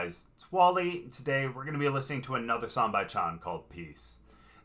guys? It's Wally. Today we're going to be listening to another song by CHON called Peace.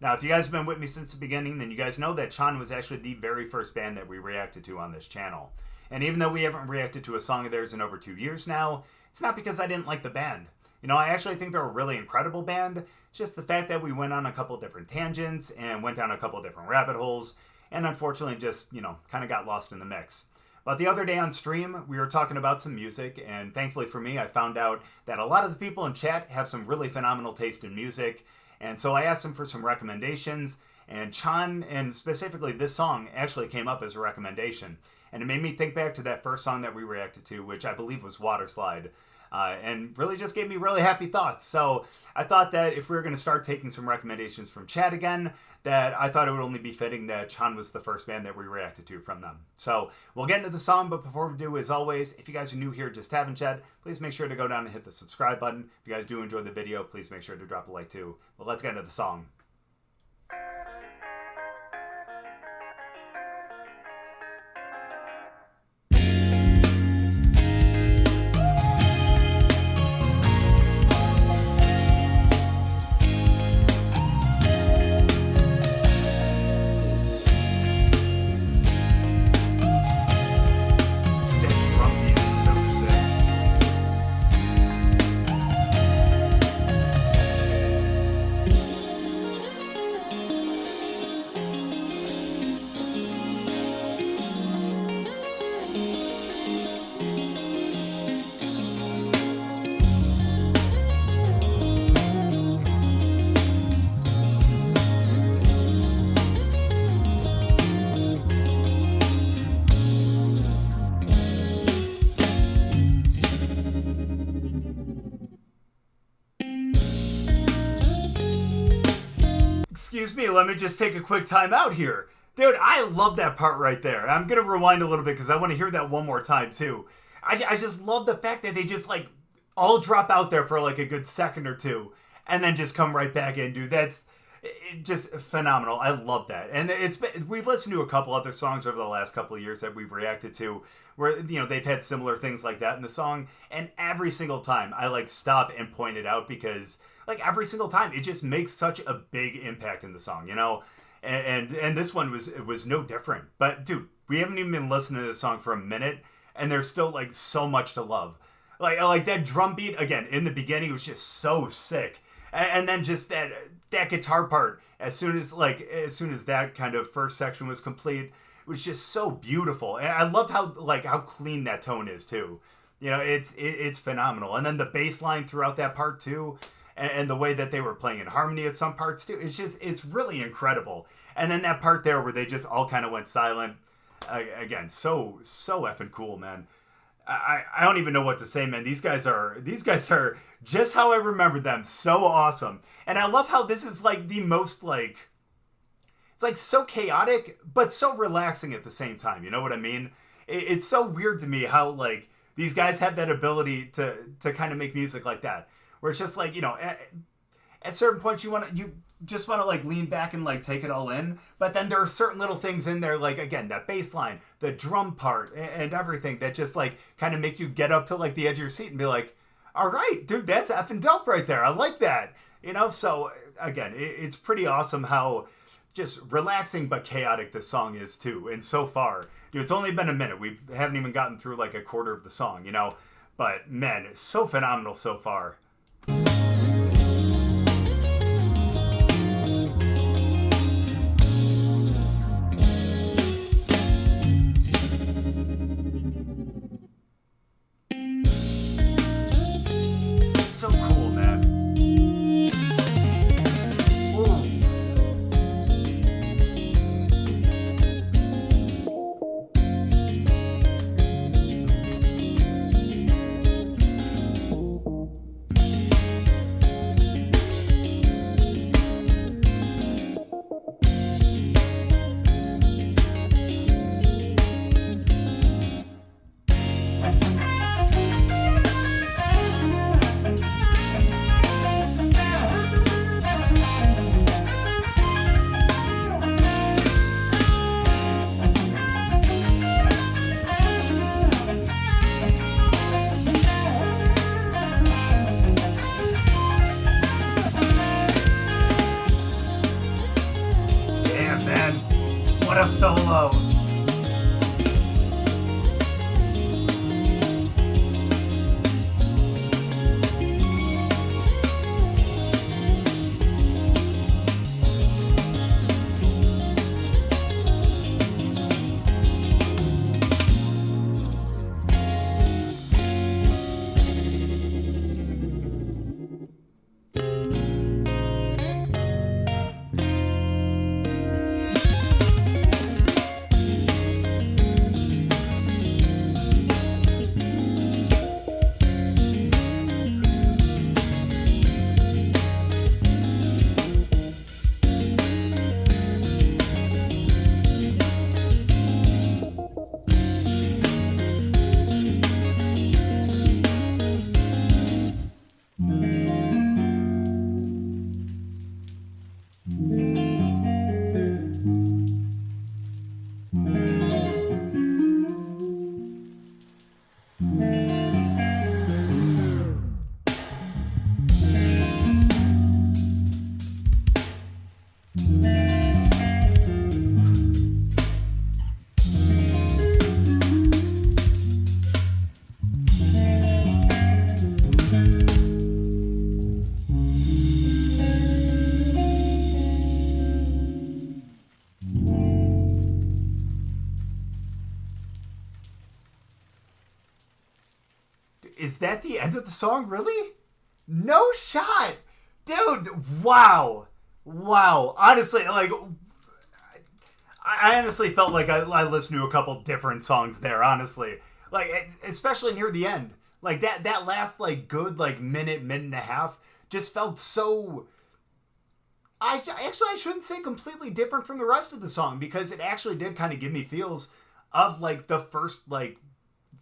Now, if you guys have been with me since the beginning, then you guys know that CHON was actually the very first band that we reacted to on this channel. And even though we haven't reacted to a song of theirs in over 2 years now, it's not because I didn't like the band. You know, I actually think they're a really incredible band. It's just the fact that we went on a couple different tangents and went down a couple different rabbit holes, and unfortunately just, kind of got lost in the mix. But the other day on stream, we were talking about some music, and thankfully for me, I found out that a lot of the people in chat have some really phenomenal taste in music, and so I asked them for some recommendations, and CHON, and specifically this song, actually came up as a recommendation. And it made me think back to that first song that we reacted to, which I believe was Water Slide. And really just gave me really happy thoughts. So I thought that if we were going to start taking some recommendations from chat again, that I thought it would only be fitting that CHON was the first band that we reacted to from them. So we'll get into the song, but before we do, as always, if you guys are new here just having chat, please make sure to go down and hit the subscribe button. If you guys do enjoy the video, please make sure to drop a like too. Well, let's get into the song. Excuse me, let me just take a quick time out here. Dude, I love that part right there. I'm going to rewind a little bit because I want to hear that one more time too. I just love the fact that they just all drop out there for a good second or two and then just come right back in, dude. That's just phenomenal. I love that. And we've listened to a couple other songs over the last couple of years that we've reacted to where, they've had similar things like that in the song. And every single time I stop and point it out because every single time it just makes such a big impact in the song, and this one was no different. But dude, we haven't even been listening to this song for a minute and there's still so much to love. Like that drum beat again in the beginning was just so sick. And then just that guitar part, as soon as that kind of first section was complete, it was just so beautiful. And I love how clean that tone is too. It's phenomenal. And then the bass line throughout that part too, and the way that they were playing in harmony at some parts too, it's really incredible. And then that part there where they just all kind of went silent, again, so effing cool, man. I don't even know what to say, man. These guys are just how I remembered them. So awesome. And I love how this is the most it's so chaotic, but so relaxing at the same time. You know what I mean? It's so weird to me how these guys have that ability to kind of make music like that. Where it's just at certain points you just want to lean back and take it all in, but then there are certain little things in there again that bass line, the drum part, and everything that just kind of make you get up to the edge of your seat and be like, all right, dude, that's effing dope right there. I like that, So again, it's pretty awesome how just relaxing but chaotic this song is too. And so far, dude, it's only been a minute. We haven't even gotten through a quarter of the song, But man, it's so phenomenal so far. So cool, man. Ooh. What a solo. Is that the end of the song, really? No shot! Dude, wow. Wow. Honestly, like, I honestly felt like I listened to a couple different songs there, honestly. Like, especially near the end. Like, that last, like, good, like, minute and a half just felt so... I shouldn't say completely different from the rest of the song, because it actually did kind of give me feels of, like, the first, like,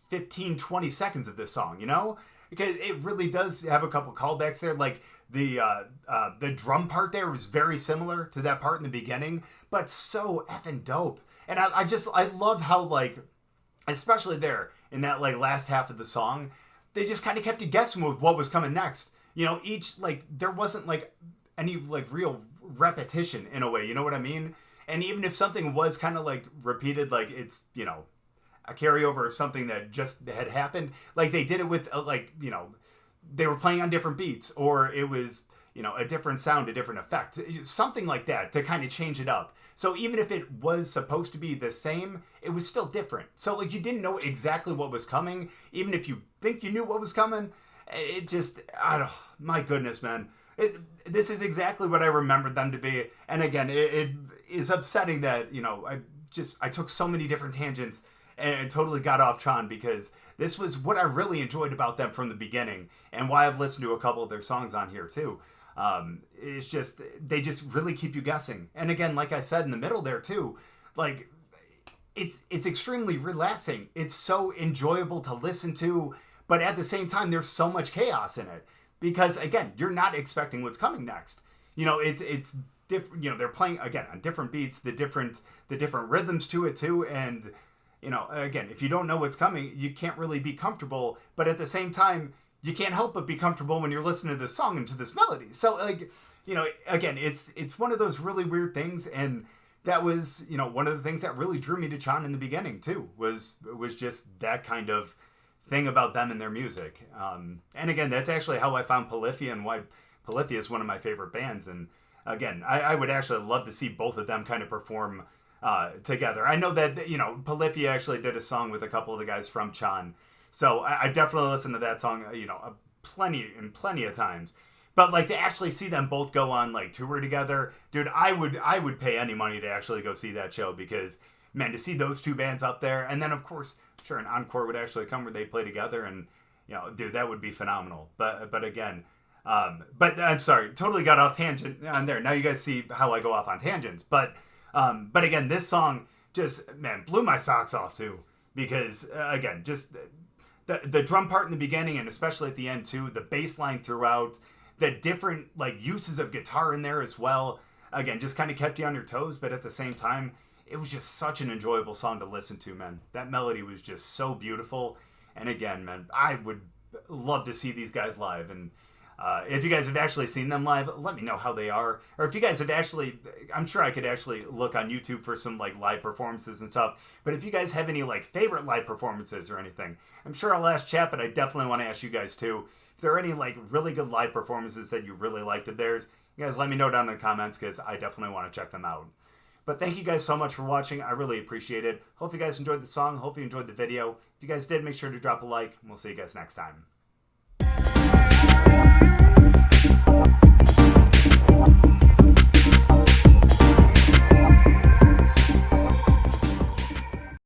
15, 20 seconds of this song, you know? Because it really does have a couple callbacks there. Like, the drum part there was very similar to that part in the beginning, but so effing dope. And I love how, like, especially there in that, like, last half of the song, they just kind of kept you guessing with what was coming next. You know, each, like, there wasn't, like, any, like, real repetition in a way, you know what I mean? And even if something was kind of, like, repeated, like, it's, you know, a carryover of something that just had happened, like, they did it with, like, you know, they were playing on different beats, or it was, you know, a different sound, a different effect, something like that to kind of change it up. So even if it was supposed to be the same, it was still different. So, like, you didn't know exactly what was coming, even if you think you knew what was coming. It just, I don't, my goodness, man. This is exactly what I remembered them to be. And again, it is upsetting that, you know, I took so many different tangents and totally got off CHON, because this was what I really enjoyed about them from the beginning, and why I've listened to a couple of their songs on here too. It's just, they just really keep you guessing. And again, like I said in the middle there too, like, it's extremely relaxing. It's so enjoyable to listen to, but at the same time, there's so much chaos in it, because again, you're not expecting what's coming next. You know, it's different. You know, they're playing again on different beats, the different rhythms to it too, and you know, again, if you don't know what's coming, you can't really be comfortable. But at the same time, you can't help but be comfortable when you're listening to this song and to this melody. So, like, you know, again, it's one of those really weird things, and that was, you know, one of the things that really drew me to CHON in the beginning too, was just that kind of thing about them and their music. And again, that's actually how I found Polyphia, and why Polyphia is one of my favorite bands. And again, I would actually love to see both of them kind of perform together. I know that, you know, Polyphia actually did a song with a couple of the guys from CHON, so I definitely listened to that song, you know, plenty of times. But, like, to actually see them both go on, like, tour together, dude, I would pay any money to actually go see that show, because, man, to see those two bands up there, and then, of course, sure, an encore would actually come where they play together, and, you know, dude, that would be phenomenal. But again, but I'm sorry, totally got off tangent on there. Now you guys see how I go off on tangents. But again, this song just, man, blew my socks off too, because again, just the drum part in the beginning, and especially at the end too, the bass line throughout, the different, like, uses of guitar in there as well, again, just kind of kept you on your toes. But at the same time, it was just such an enjoyable song to listen to, man. That melody was just so beautiful. And again, man, I would love to see these guys live. And If you guys have actually seen them live, let me know how they are. Or if you guys have actually, I'm sure I could actually look on YouTube for some like live performances and stuff. But if you guys have any like favorite live performances or anything, I'm sure I'll ask chat, but I definitely want to ask you guys too. If there are any like really good live performances that you really liked of theirs, you guys let me know down in the comments because I definitely want to check them out. But thank you guys so much for watching. I really appreciate it. Hope you guys enjoyed the song. Hope you enjoyed the video. If you guys did, make sure to drop a like. And we'll see you guys next time.